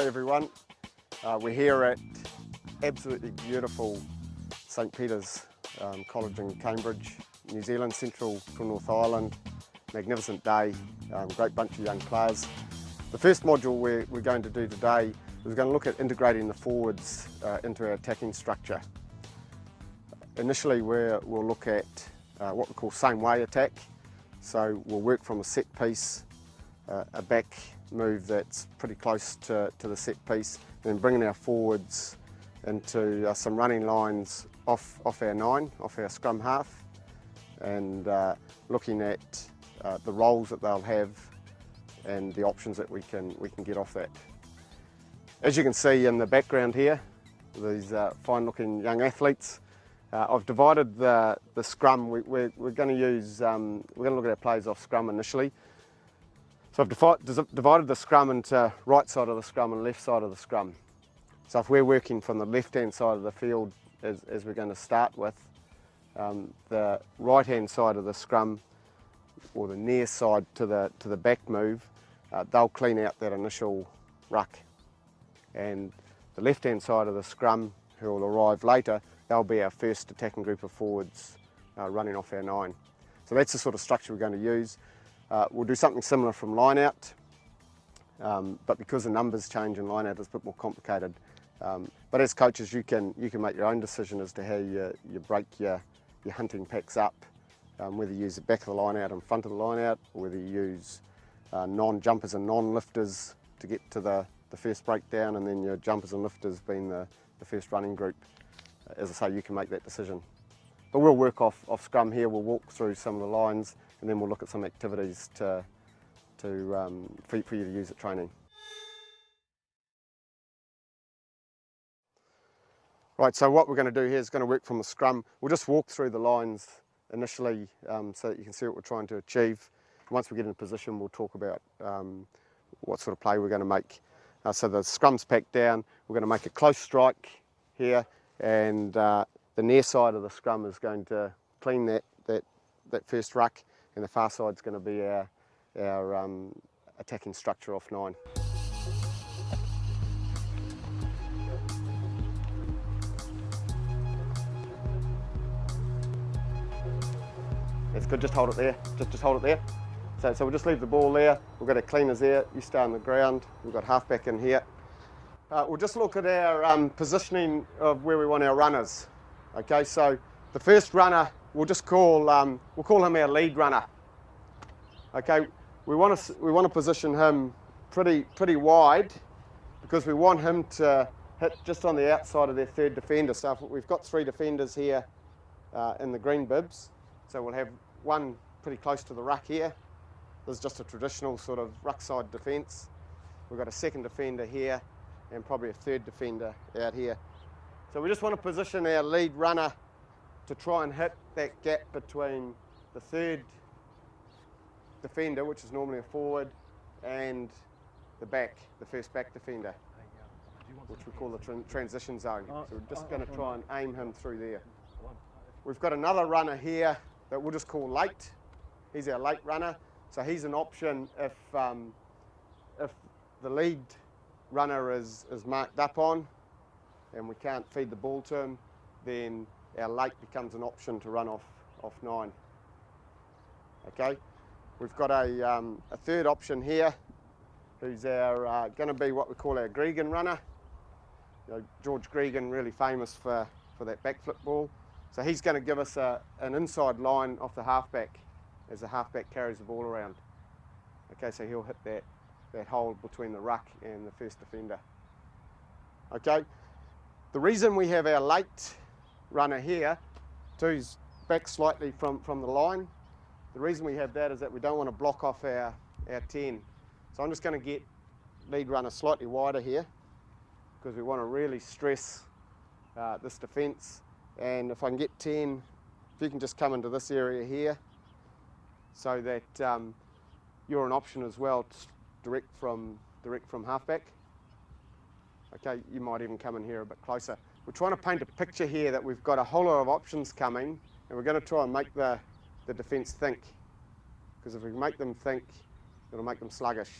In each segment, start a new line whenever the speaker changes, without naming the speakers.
Hello everyone, we're here at absolutely beautiful St Peter's College in Cambridge, New Zealand, central to North Island. Magnificent day, great bunch of young players. The first module we're going to do today is we're going to look at integrating the forwards into our attacking structure. Initially we'll look at what we call same way attack. So we'll work from a set piece, a back move that's pretty close to the set piece, and then bringing our forwards into some running lines off our 9, off our scrum half, and looking at the roles that they'll have and the options that we can get off that. As you can see in the background here, these fine looking young athletes, I've divided the scrum. We're going to use, we're going to look at our plays off scrum initially. So I've divided the scrum into right side of the scrum and left side of the scrum. So if we're working from the left hand side of the field as we're going to start with, the right hand side of the scrum, or the near side to the back move, they'll clean out that initial ruck. And the left hand side of the scrum, who will arrive later, they'll be our first attacking group of forwards running off our 9. So that's the sort of structure we're going to use. We'll do something similar from line out, but because the numbers change in line out, it's a bit more complicated. But as coaches, you can make your own decision as to how you break your hunting packs up, whether you use the back of the line out and front of the line out, or whether you use non-jumpers and non-lifters to get to the first breakdown, and then your jumpers and lifters being the first running group. As I say, you can make that decision. But we'll work off scrum here. We'll walk through some of the lines, and then we'll look at some activities for you to use at training. Right, so what we're going to do here is going to work from the scrum. We'll just walk through the lines initially so that you can see what we're trying to achieve. Once we get in position, we'll talk about what sort of play we're going to make. So the scrum's packed down. We're going to make a close strike here, and the near side of the scrum is going to clean that first ruck, and the far side's going to be our attacking structure off 9. That's good, just hold it there, just hold it there. So we'll just leave the ball there. We've got our cleaners there, you stay on the ground. We've got halfback in here. We'll just look at our positioning of where we want our runners. Okay, so the first runner, we'll call him our lead runner. Okay, we want to position him pretty wide, because we want him to hit just on the outside of their third defender. So we've got 3 defenders here in the green bibs. So we'll have one pretty close to the ruck here. This is just a traditional sort of ruck side defence. We've got a second defender here, and probably a third defender out here. So we just want to position our lead runner to try and hit that gap between the third defender, which is normally a forward, and the first back defender, which we call the transition zone. So we're just going to try and aim him through there. We've got another runner here that we'll just call late. He's our late runner. So he's an option if the lead runner is marked up on and we can't feed the ball to him, then our late becomes an option to run off 9. Okay, we've got a third option here, who's our going to be what we call our Gregan runner. You know, George Gregan, really famous for that backflip ball. So he's going to give us an inside line off the halfback as the halfback carries the ball around. Okay, so he'll hit that hole between the ruck and the first defender. Okay, the reason we have our late runner here, who's back slightly from the line, the reason we have that is that we don't want to block off our 10. So I'm just going to get lead runner slightly wider here, because we want to really stress this defence. And if I can get 10, if you can just come into this area here, so that you're an option as well, direct from halfback. Okay, you might even come in here a bit closer. We're trying to paint a picture here that we've got a whole lot of options coming, and we're going to try and make the defence think. Because if we make them think, it'll make them sluggish.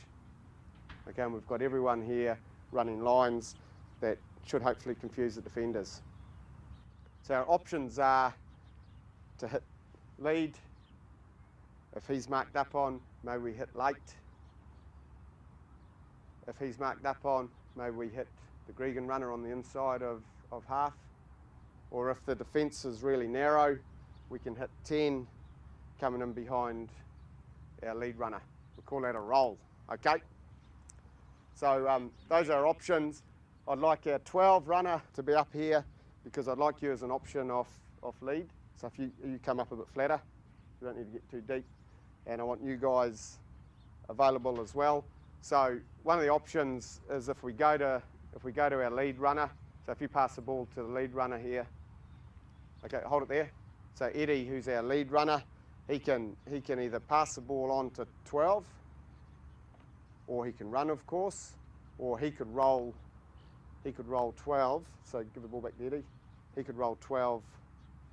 Okay, and we've got everyone here running lines that should hopefully confuse the defenders. So our options are to hit lead. If he's marked up on, maybe we hit late. If he's marked up on, maybe we hit the Gregan runner on the inside of half. Or if the defence is really narrow, we can hit 10 coming in behind our lead runner. We call that a roll, okay? So those are our options. I'd like our 12 runner to be up here because I'd like you as an option off lead. So if you come up a bit flatter, you don't need to get too deep. And I want you guys available as well. So one of the options is if we go to our lead runner, so if you pass the ball to the lead runner here, okay, hold it there. So Eddie, who's our lead runner, he can either pass the ball on to 12, or he can run, of course, or he could roll 12. So give the ball back to Eddie. He could roll 12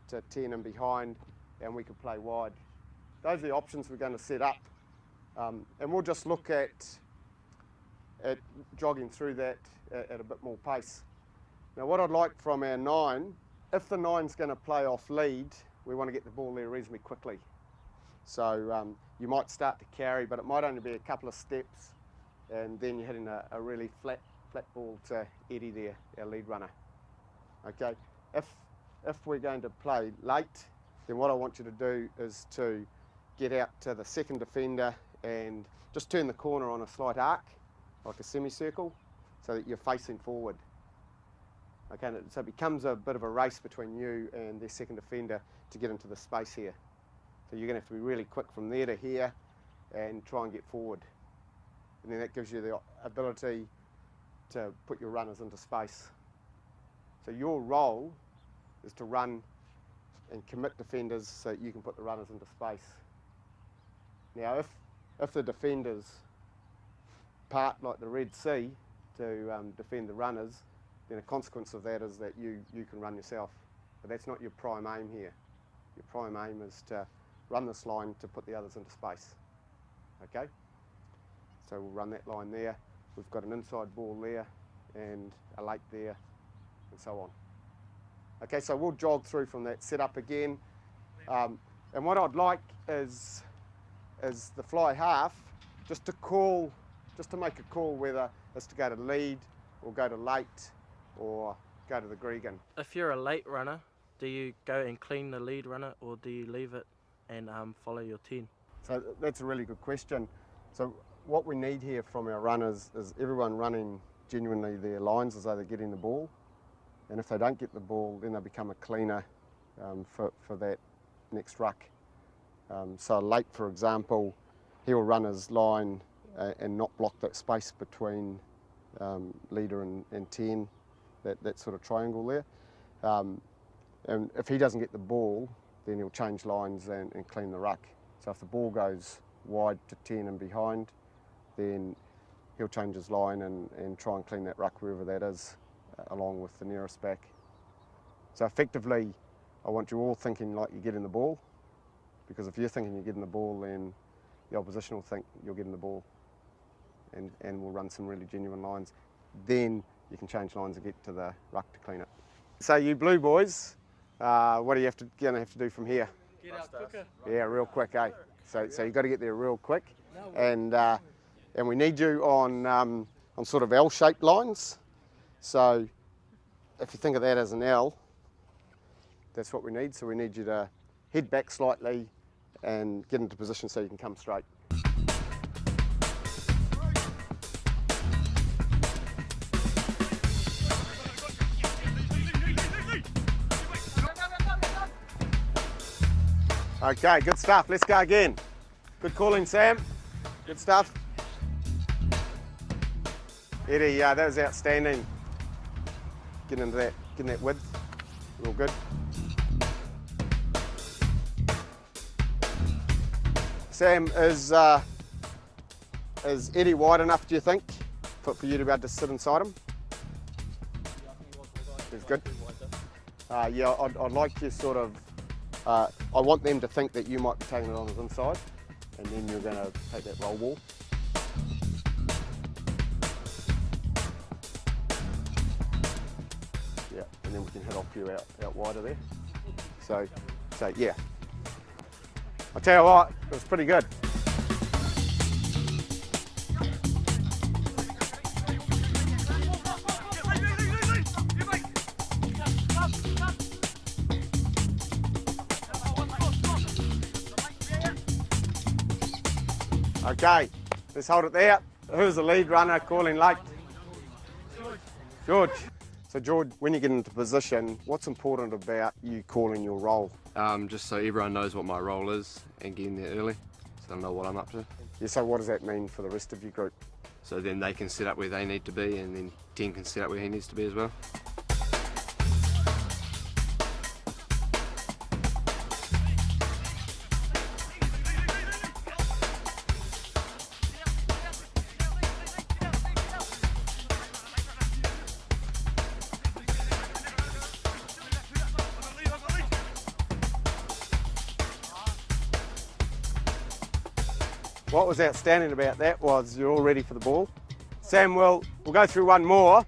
to 10 and behind, and we could play wide. Those are the options we're going to set up, and we'll just look at jogging through that at a bit more pace. Now, what I'd like from our 9, if the 9's going to play off lead, we want to get the ball there reasonably quickly. So you might start to carry, but it might only be a couple of steps, and then you're hitting a really flat ball to Eddie there, our lead runner. Okay, if we're going to play late, then what I want you to do is to get out to the second defender and just turn the corner on a slight arc, like a semicircle, so that you're facing forward. Okay, so it becomes a bit of a race between you and their second defender to get into the space here. So you're going to have to be really quick from there to here and try and get forward. And then that gives you the ability to put your runners into space. So your role is to run and commit defenders so that you can put the runners into space. Now if the defenders part like the Red Sea to defend the runners, then a consequence of that is that you can run yourself. But that's not your prime aim here. Your prime aim is to run this line to put the others into space. Okay? So we'll run that line there. We've got an inside ball there and a late there and so on. Okay, so we'll jog through from that setup again. And what I'd like is the fly half just to make a call whether it's to go to lead or go to late or go to the Gregan.
If you're a late runner, do you go and clean the lead runner, or do you leave it and follow your 10?
So that's a really good question. So what we need here from our runners is everyone running genuinely their lines as though they're getting the ball. And if they don't get the ball, then they become a cleaner for that next ruck. So late, for example, he'll run his line and not block that space between leader and 10, that sort of triangle there. And if he doesn't get the ball, then he'll change lines and clean the ruck. So if the ball goes wide to 10 and behind, then he'll change his line and try and clean that ruck wherever that is, along with the nearest back. So effectively, I want you all thinking like you're getting the ball, because if you're thinking you're getting the ball, then the opposition will think you're getting the ball, and we'll run some really genuine lines. Then you can change lines and get to the ruck to clean it. So you blue boys, what are you going to have to do from here?
Get out quicker.
Yeah, real quick, eh? So you've got to get there real quick, and we need you on sort of L-shaped lines. So if you think of that as an L, that's what we need. So we need you to head back slightly and get into position so you can come straight. Okay, good stuff. Let's go again. Good calling, Sam. Good stuff. Eddie, that was outstanding. Getting that width, real good. Sam, is Eddie wide enough, do you think, for you to be able to sit inside him? It's good. Yeah, I'd like you sort of, I want them to think that you might be taking it on his inside, and then you're going to take that roll ball. then we can hit off you out wider there. So yeah. I'll tell you what, it was pretty good. Okay, let's hold it there. Who's the lead runner calling late? George. So George, when you get into position, what's important about you calling your role?
Just so everyone knows what my role is and getting there early, so I know what I'm up to.
Yeah, so what does that mean for the rest of your group?
So then they can set up where they need to be, and then Ten can set up where he needs to be as well.
What was outstanding about that was you're all ready for the ball. Sam, we'll go through one more,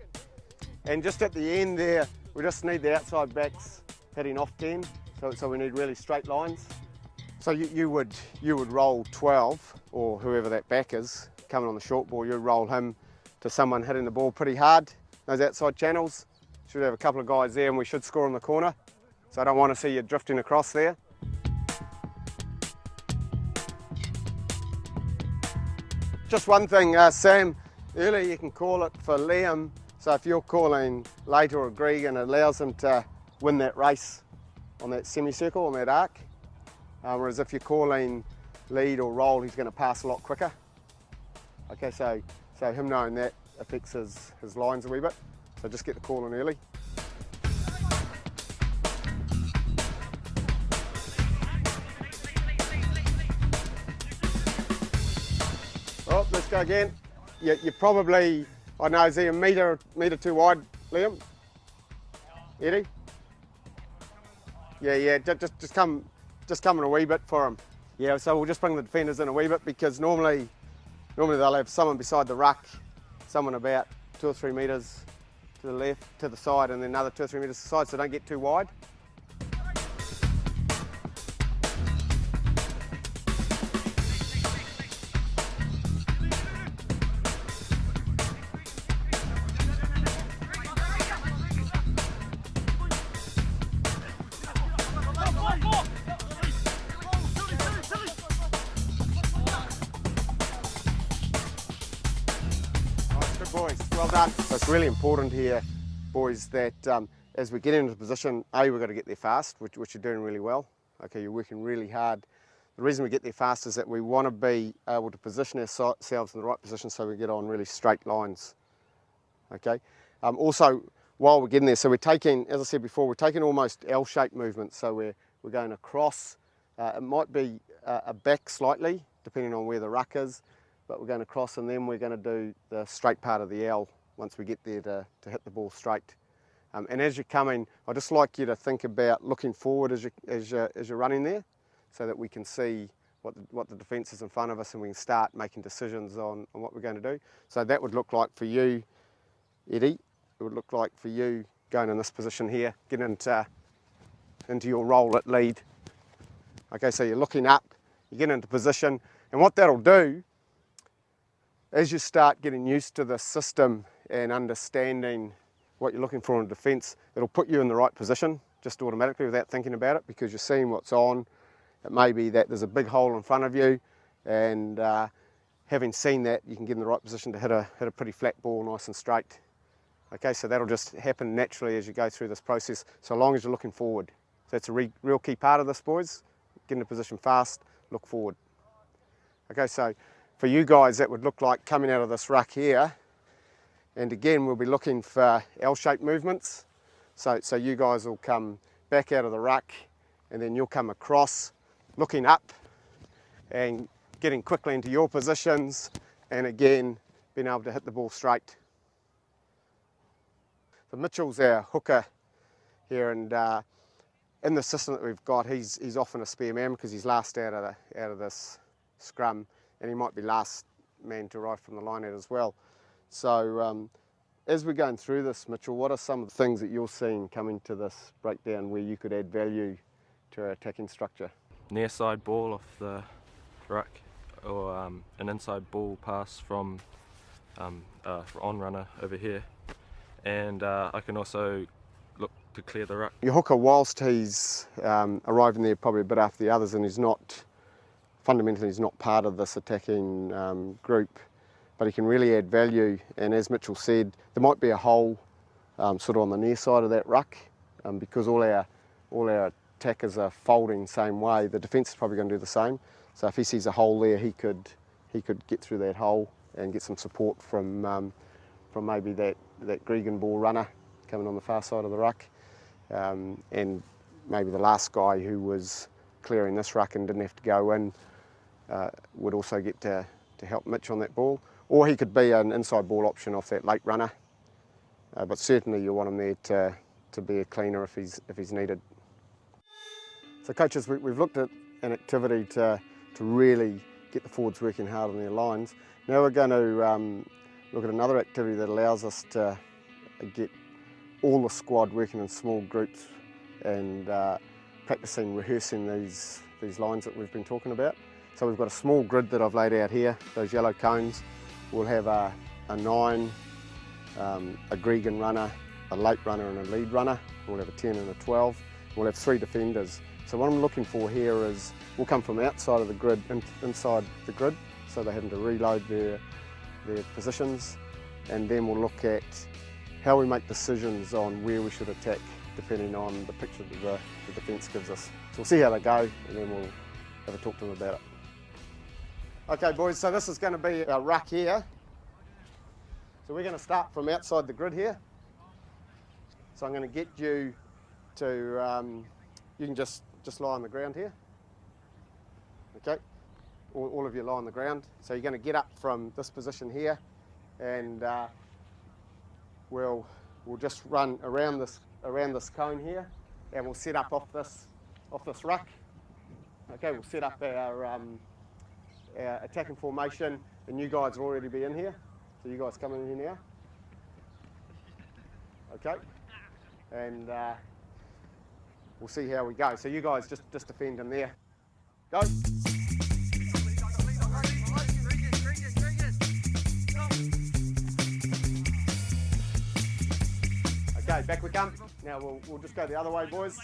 and just at the end there, we just need the outside backs heading off 10, so we need really straight lines. So you would roll 12, or whoever that back is, coming on the short ball, you roll him to someone hitting the ball pretty hard. Those outside channels, should have a couple of guys there and we should score in the corner. So I don't want to see you drifting across there. Just one thing, Sam, earlier you can call it for Liam, so if you're calling late or Gregan, it allows him to win that race on that semicircle, on that arc. Whereas if you're calling lead or roll, he's going to pass a lot quicker. Okay, so him knowing that affects his lines a wee bit, so just get the call in early. Oh, let's go again. You're probably, I don't know, is he a metre too wide, Liam? Eddie? Yeah, just come in a wee bit for him. Yeah, so we'll just bring the defenders in a wee bit, because normally they'll have someone beside the ruck, someone about 2 or 3 metres to the left, to the side, and then another 2 or 3 metres to the side, so don't get too wide. Boys, well done. So it's really important here, boys, that as we get into position, we've got to get there fast, which you're doing really well. Okay, you're working really hard. The reason we get there fast is that we want to be able to position ourselves in the right position so we get on really straight lines. Okay. Also, while we're getting there, so we're taking, as I said before, we're taking almost L-shaped movements. So we're going across. It might be a back slightly, depending on where the ruck is. But we're going across, and then we're going to do the straight part of the L once we get there to hit the ball straight. And as you're coming, I'd just like you to think about looking forward as you're running there, so that we can see what the defence is in front of us, and we can start making decisions on what we're going to do. So that would look like for you, Eddie, it would look like for you going in this position here, getting into your role at lead. Okay, so you're looking up, you get into position, and what that'll do, as you start getting used to the system and understanding what you're looking for in defence, it'll put you in the right position just automatically without thinking about it, because you're seeing what's on. It may be that there's a big hole in front of you, and having seen that, you can get in the right position to hit a pretty flat ball, nice and straight. Okay, so that'll just happen naturally as you go through this process, so long as you're looking forward. So that's a real key part of this, boys. Get into position fast, look forward. Okay, so for you guys, that would look like coming out of this ruck here, and again we'll be looking for L-shaped movements. So you guys will come back out of the ruck, and then you'll come across, looking up and getting quickly into your positions, and again being able to hit the ball straight. So Mitchell's our hooker here, and in the system that we've got, he's often a spare man because he's last out of this scrum, and he might be last man to arrive from the line out as well. So As we're going through this, Mitchell, what are some of the things that you're seeing coming to this breakdown where you could add value to our attacking structure?
Near side ball off the ruck, or an inside ball pass from on runner over here, and I can also look to clear the ruck.
Your hooker, whilst he's arriving there probably a bit after the others, and fundamentally he's not part of this attacking group, but he can really add value. And as Mitchell said, there might be a hole sort of on the near side of that ruck, because all our attackers are folding the same way. The defence is probably going to do the same. So if he sees a hole there, he could get through that hole and get some support from maybe that Gregan ball runner coming on the far side of the ruck, and maybe the last guy who was clearing this ruck and didn't have to go in would also get to help Mitch on that ball. Or he could be an inside ball option off that late runner, but certainly you want him there to be a cleaner if he's needed. So coaches, we've looked at an activity to really get the forwards working hard on their lines. Now we're going to look at another activity that allows us to get all the squad working in small groups and rehearsing these lines that we've been talking about. So we've got a small grid that I've laid out here, those yellow cones. We'll have a 9, a Gregan runner, a late runner and a lead runner. We'll have a 10 and a 12. We'll have 3 defenders. So what I'm looking for here is we'll come from outside of the grid inside the grid, so they're having to reload their positions, and then we'll look at how we make decisions on where we should attack depending on the picture that the defence gives us. So we'll see how they go, and then we'll have a talk to them about it. Okay boys, so this is going to be our ruck here. So we're going to start from outside the grid here. So I'm going to get you to, you can just lie on the ground here. Okay, all of you lie on the ground. So you're going to get up from this position here, and we'll just run around this cone here, and we'll set up off this ruck. Okay, we'll set up our attacking formation, and you guys will already be in here. So you guys come in here now. Okay, and we'll see how we go. So you guys just defend them there. Go. Okay, back we come. Now we'll just go the other way, boys.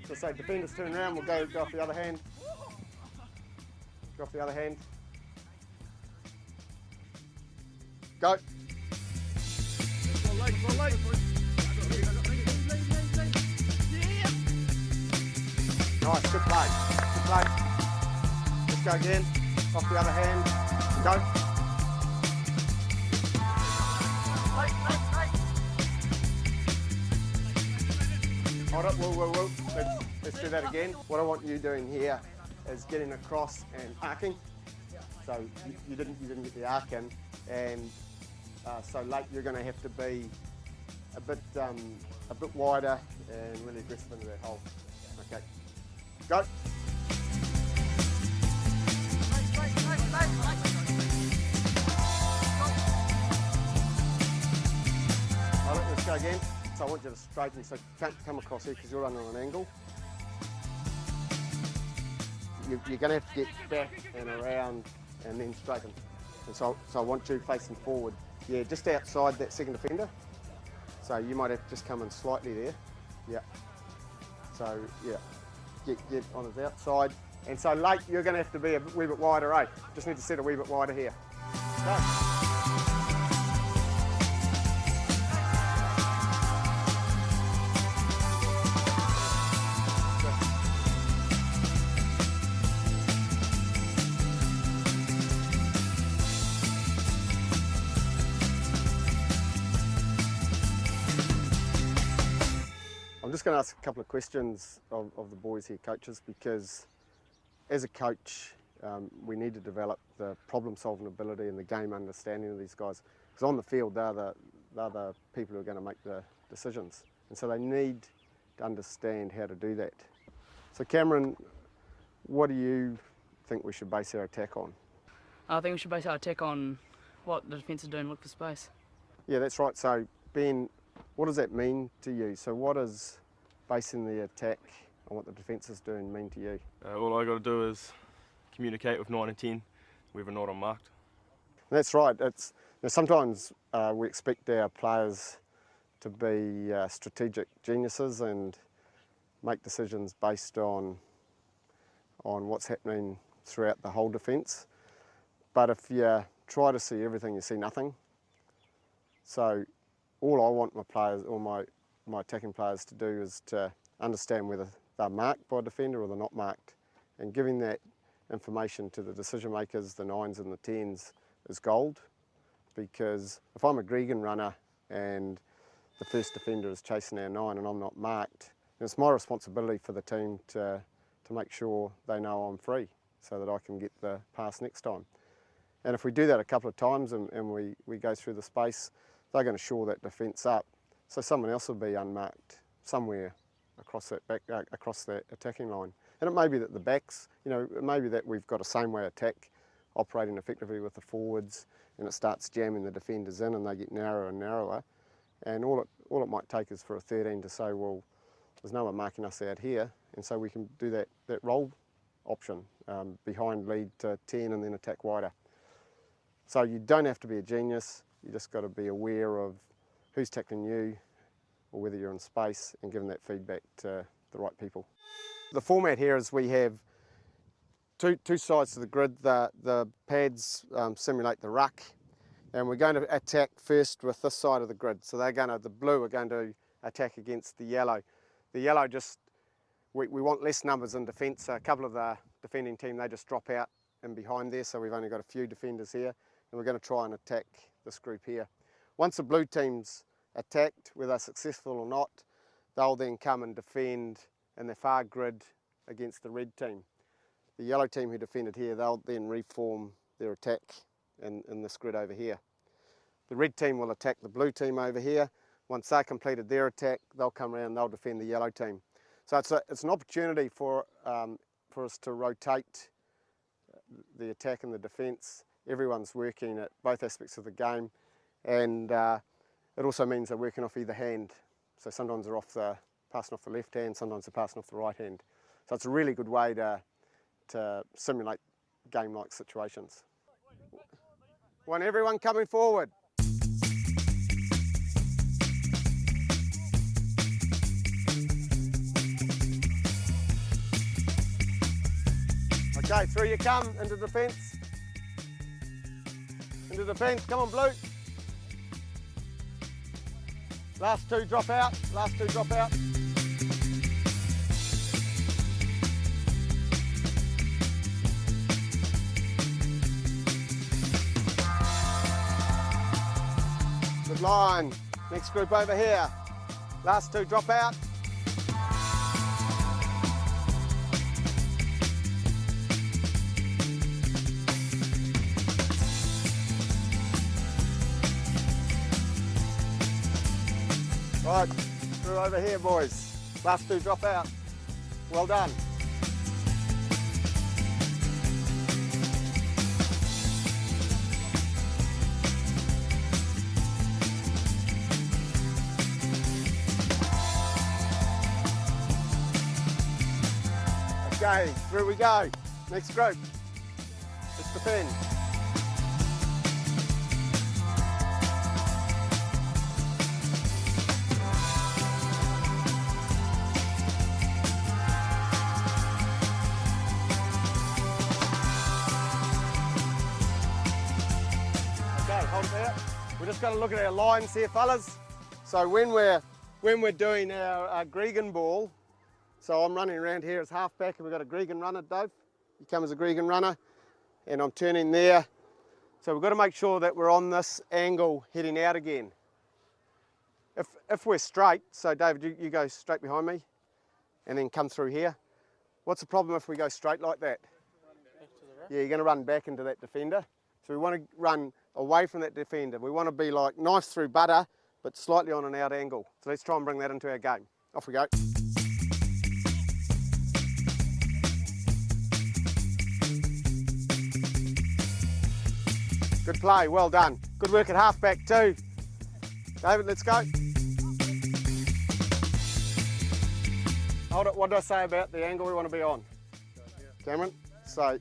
So say defenders turn around, we'll go off the other hand. Go off the other hand. Go. Nice, good play. Good play. Let's go again. Off the other hand. Go. Hold up, whoa. Let's do that again. What I want you doing here is getting across and arcing. So you didn't get the arc in, and so late you're going to have to be a bit wider and really aggressive into that hole. Okay, go. All right, let's go again. So I want you to straighten, so you can't come across here because you're running on an angle. You're going to have to get back and around and then straighten. And so I want you facing forward. Yeah, just outside that second defender. So you might have to just come in slightly there. Yeah. So yeah, get on his outside. And so late, you're going to have to be a wee bit wider, eh? Just need to set a wee bit wider here. Go. I'm just going to ask a couple of questions of the boys here, coaches, because as a coach, we need to develop the problem-solving ability and the game understanding of these guys. Because on the field, they're the people who are going to make the decisions. And so they need to understand how to do that. So Cameron, what do you think we should base our attack on?
I think we should base our attack on what the defence is doing, look for space.
Yeah, that's right. So Ben, what does that mean to you? So what does basing the attack on what the defence is doing mean to you?
All I got to do is communicate with 9 and 10, whether or not I'm marked.
That's right. It's, sometimes we expect our players to be strategic geniuses and make decisions based on what's happening throughout the whole defence. But if you try to see everything, you see nothing. So all I want my players, or my attacking players, to do is to understand whether they're marked by a defender or they're not marked. And giving that information to the decision makers, the 9s and the 10s, is gold. Because if I'm a Gregan runner and the first defender is chasing our 9 and I'm not marked, then it's my responsibility for the team to make sure they know I'm free so that I can get the pass next time. And if we do that a couple of times and we go through the space, they're going to shore that defence up. So someone else will be unmarked somewhere across that attacking line. And it may be that the backs, it may be that we've got a same way attack operating effectively with the forwards, and it starts jamming the defenders in and they get narrower and narrower. And all it might take is for a 13 to say, well, there's no one marking us out here, and so we can do that roll option, behind lead to 10 and then attack wider. So you don't have to be a genius, you just got to be aware of who's tackling you or whether you're in space and giving that feedback to the right people. The format here is we have two sides to the grid. The pads simulate the ruck, and we're going to attack first with this side of the grid. So the blue are going to attack against the yellow. The yellow we want less numbers in defence. So a couple of the defending team, they just drop out and behind there, so we've only got a few defenders here, and we're going to try and attack this group here. Once the blue team's attacked, whether they're successful or not, they'll then come and defend in the far grid against the red team. The yellow team who defended here, they'll then reform their attack in this grid over here. The red team will attack the blue team over here. Once they've completed their attack, they'll come around and they'll defend the yellow team. So it's an opportunity for us to rotate the attack and the defence. Everyone's working at both aspects of the game, and it also means they're working off either hand. So sometimes they're passing off the left hand, sometimes they're passing off the right hand. So it's a really good way to simulate game-like situations. Want everyone coming forward. Okay, through you come, into defence. Into defence, come on blue. Last two drop out, last two drop out. Good line. Next group over here. Last two drop out. Right, through over here, boys. Last two drop out. Well done. Okay, through we go. Next group. Let's defend. We're just going to look at our lines here, fellas. So when we're doing our Gregan ball, so I'm running around here as halfback, and we've got a Gregan runner, Dave. You come as a Gregan runner, and I'm turning there. So we've got to make sure that we're on this angle heading out again. If we're straight, so David, you go straight behind me, and then come through here. What's the problem if we go straight like that? Yeah, you're going to run back into that defender. So we want to run away from that defender. We want to be like knife through butter, but slightly on an out angle. So let's try and bring that into our game. Off we go. Good play, well done. Good work at halfback too. David, let's go. Hold it, what did I say about the angle we want to be on? Cameron? So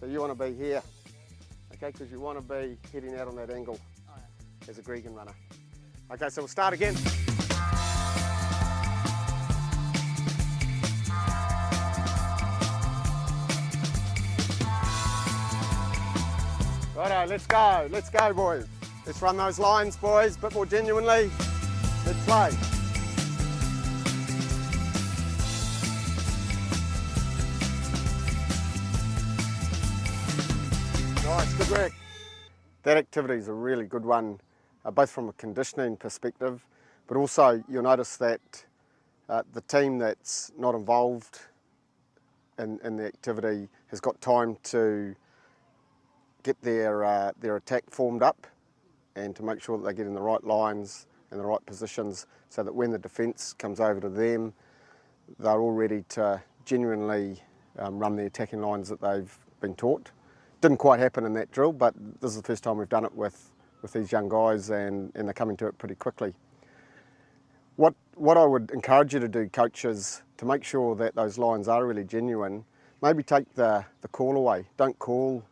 you want to be here, okay, because you want to be heading out on that angle as a Gregan runner. Okay, so we'll start again. Righto, let's go boys. Let's run those lines boys, a bit more genuinely. Let's play. Nice, good work. That activity is a really good one, both from a conditioning perspective, but also you'll notice that the team that's not involved in the activity has got time to get their attack formed up and to make sure that they get in the right lines and the right positions so that when the defence comes over to them, they're all ready to genuinely run the attacking lines that they've been taught. Didn't quite happen in that drill, but this is the first time we've done it with these young guys and they're coming to it pretty quickly. What I would encourage you to do, coaches, to make sure that those lines are really genuine, maybe take the call away. Don't call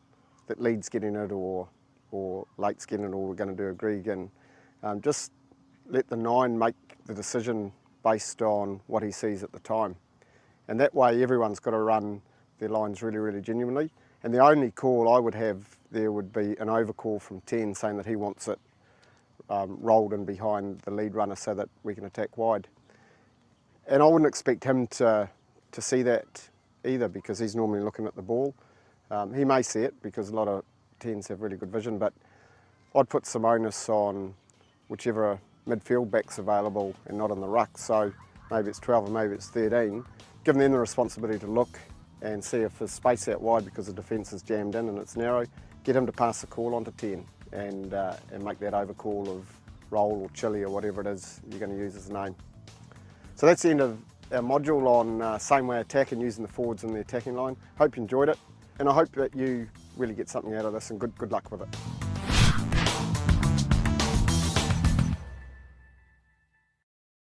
that lead's getting it or late's getting it or we're going to do a Gregan. Just let the 9 make the decision based on what he sees at the time. And that way everyone's got to run their lines really, really genuinely. And the only call I would have there would be an overcall from 10 saying that he wants it rolled in behind the lead runner so that we can attack wide. And I wouldn't expect him to see that either because he's normally looking at the ball. He may see it because a lot of 10s have really good vision, but I'd put some onus on whichever midfield back's available and not in the ruck. So maybe it's 12 or maybe it's 13. Giving them the responsibility to look and see if there's space out wide because the defence is jammed in and it's narrow. Get him to pass the call on to 10 and make that overcall of roll or chili or whatever it is you're going to use as a name. So that's the end of our module on same way attack and using the forwards in the attacking line. Hope you enjoyed it. And I hope that you really get something out of this and good luck with it.